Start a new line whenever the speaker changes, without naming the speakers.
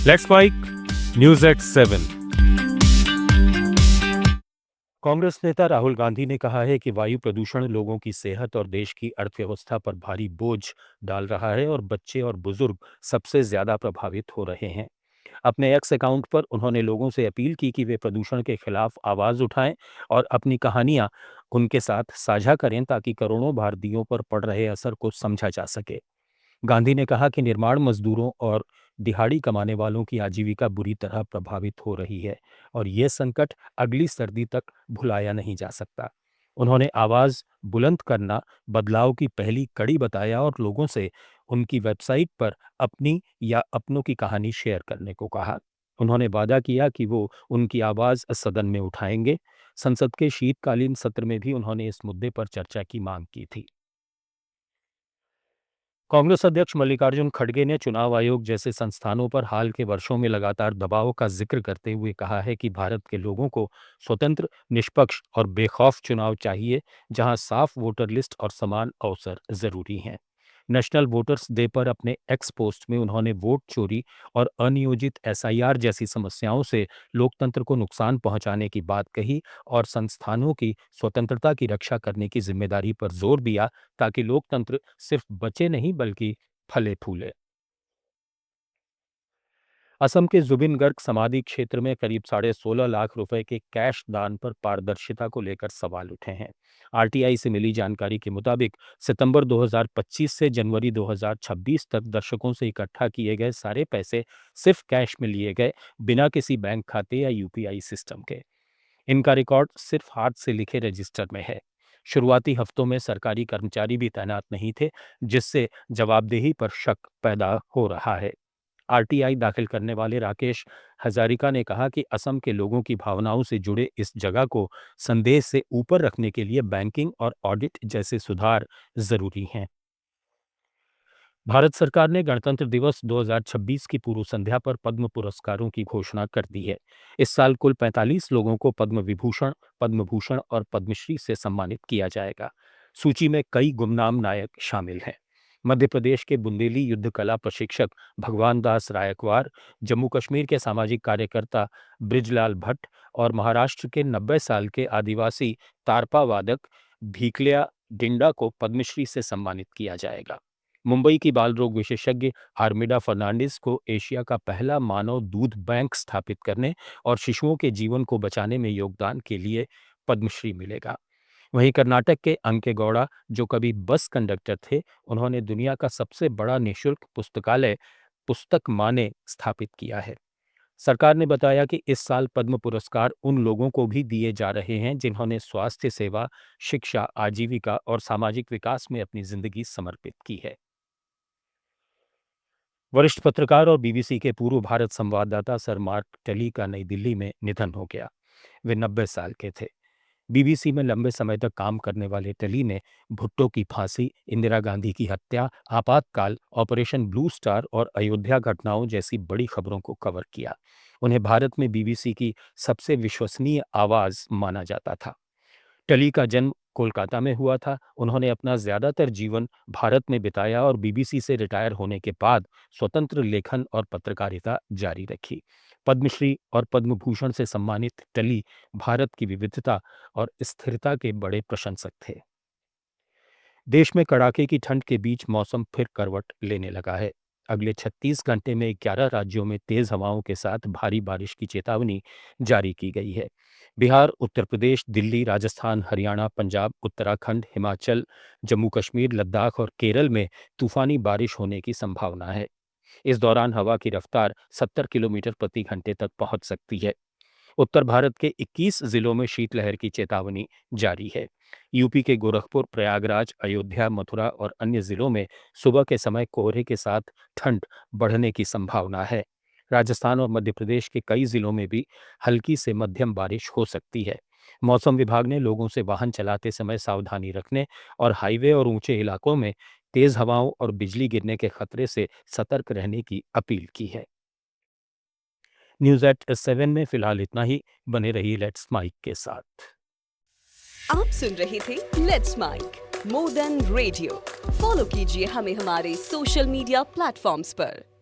Let's Mic news at 7। Congress नेता राहुल गांधी ने कहा है कि वायु प्रदूषण लोगों की सेहत और देश की अर्थव्यवस्था पर भारी बोझ डाल रहा है और बच्चे और बुजुर्ग सबसे ज्यादा प्रभावित हो रहे हैं। अपने एक्स अकाउंट पर उन्होंने लोगों से अपील की कि वे प्रदूषण के खिलाफ आवाज उठाएं और अपनी कहानियां उनके साथ साझा करें ताकि करोड़ों भारतीयों पर पड़ रहे असर को समझा जा सके। गांधी ने कहा कि निर्माण मजदूरों और दिहाड़ी कमाने वालों की आजीविका बुरी तरह प्रभावित हो रही है और ये संकट अगली सर्दी तक भुलाया नहीं जा सकता। उन्होंने आवाज बुलंद करना बदलाव की पहली कड़ी बताया और लोगों से उनकी वेबसाइट पर अपनी या अपनों की कहानी शेयर करने को कहा। उन्होंने वादा किया कि वो उनकी आवाज सदन में उठाएंगे। संसद के शीतकालीन सत्र में भी उन्होंने इस मुद्दे पर चर्चा की मांग की थी। कांग्रेस अध्यक्ष मल्लिकार्जुन खड़गे ने चुनाव आयोग जैसे संस्थानों पर हाल के वर्षों में लगातार दबाव का जिक्र करते हुए कहा है कि भारत के लोगों को स्वतंत्र, निष्पक्ष और बेखौफ चुनाव चाहिए, जहां साफ वोटर लिस्ट और समान अवसर जरूरी हैं। नेशनल वोटर्स डे पर अपने एक्स पोस्ट में उन्होंने वोट चोरी और अनियोजित एसआईआर जैसी समस्याओं से लोकतंत्र को नुकसान पहुंचाने की बात कही और संस्थानों की स्वतंत्रता की रक्षा करने की जिम्मेदारी पर जोर दिया ताकि लोकतंत्र सिर्फ बचे नहीं बल्कि फले फूले। असम के जुबिन गर्ग समाधि क्षेत्र में करीब 16.5 लाख रुपए के कैश दान पर पारदर्शिता को लेकर सवाल उठे हैं। आरटीआई से मिली जानकारी के मुताबिक सितंबर 2025 से जनवरी 2026 तक दर्शकों से इकट्ठा किए गए सारे पैसे सिर्फ कैश में लिए गए, बिना किसी बैंक खाते या यूपीआई सिस्टम के। इनका रिकॉर्ड सिर्फ हाथ से लिखे रजिस्टर में है। शुरुआती हफ्तों में सरकारी कर्मचारी भी तैनात नहीं थे, जिससे जवाबदेही पर शक पैदा हो रहा है। आरटीआई दाखिल करने वाले राकेश हजारिका ने कहा कि असम के लोगों की भावनाओं से जुड़े इस जगह को संदेह से ऊपर रखने के लिए बैंकिंग और ऑडिट जैसे सुधार जरूरी हैं। भारत सरकार ने गणतंत्र दिवस 2026 की पूर्व संध्या पर पद्म पुरस्कारों की घोषणा कर दी है। इस साल कुल 45 लोगों को पद्म विभूषण, पद्म भूषण और पद्मश्री से सम्मानित किया जाएगा। सूची में कई गुमनाम नायक शामिल हैं। मध्य प्रदेश के बुंदेली युद्ध कला प्रशिक्षक भगवान दास रायकवार, जम्मू कश्मीर के सामाजिक कार्यकर्ता ब्रिजलाल भट्ट और महाराष्ट्र के 90 साल के आदिवासी तारपा वादक भीकलिया डिंडा को पद्मश्री से सम्मानित किया जाएगा। मुंबई की बाल रोग विशेषज्ञ आर्मिडा फर्नांडिस को एशिया का पहला मानव दूध बैंक स्थापित करने और शिशुओं के जीवन को बचाने में योगदान के लिए पद्मश्री मिलेगा। वहीं कर्नाटक के अंके गौड़ा, जो कभी बस कंडक्टर थे, उन्होंने दुनिया का सबसे बड़ा निःशुल्क पुस्तकालय पुस्तक माने स्थापित किया है। सरकार ने बताया कि इस साल पद्म पुरस्कार उन लोगों को भी दिए जा रहे हैं जिन्होंने स्वास्थ्य सेवा, शिक्षा, आजीविका और सामाजिक विकास में अपनी जिंदगी समर्पित की है। वरिष्ठ पत्रकार और बीबीसी के पूर्व भारत संवाददाता सर मार्क टेली का नई दिल्ली में निधन हो गया। वे 90 साल के थे। बीबीसी में लंबे समय तक काम करने वाले टेली ने भुट्टो की फांसी, इंदिरा गांधी की हत्या, आपातकाल, ऑपरेशन ब्लू स्टार और अयोध्या घटनाओं जैसी बड़ी खबरों को कवर किया। उन्हें भारत में बीबीसी की सबसे विश्वसनीय आवाज माना जाता था। टली का जन्म कोलकाता में हुआ था। उन्होंने अपना ज्यादातर जीवन भारत में बिताया और बीबीसी से रिटायर होने के बाद स्वतंत्र लेखन और पत्रकारिता जारी रखी। पद्मश्री और पद्म भूषण से सम्मानित टली भारत की विविधता और स्थिरता के बड़े प्रशंसक थे। देश में कड़ाके की ठंड के बीच मौसम फिर करवट लेने लगा है। अगले 36 घंटे में 11 राज्यों में तेज हवाओं के साथ भारी बारिश की चेतावनी जारी की गई है। बिहार, उत्तर प्रदेश, दिल्ली, राजस्थान, हरियाणा, पंजाब, उत्तराखंड, हिमाचल, जम्मू कश्मीर, लद्दाख और केरल में तूफानी बारिश होने की संभावना है। इस दौरान हवा की रफ्तार 70 किलोमीटर प्रति घंटे तक पहुंच सकती है। उत्तर भारत के 21 जिलों में शीतलहर की चेतावनी जारी है। यूपी के गोरखपुर, प्रयागराज, अयोध्या, मथुरा और अन्य जिलों में सुबह के समय कोहरे के साथ ठंड बढ़ने की संभावना है। राजस्थान और मध्य प्रदेश के कई जिलों में भी हल्की से मध्यम बारिश हो सकती है। मौसम विभाग ने लोगों से वाहन चलाते समय सावधानी रखने और हाईवे और ऊंचे इलाकों में तेज हवाओं और बिजली गिरने के खतरे से सतर्क रहने की अपील की है। न्यूज एट 7 में फिलहाल इतना ही। बने रहिए लेट्स माइक के साथ।
आप सुन रहे थे Let's Mic more than radio. Follow कीजिए हमें हमारे सोशल मीडिया प्लेटफॉर्म्स पर।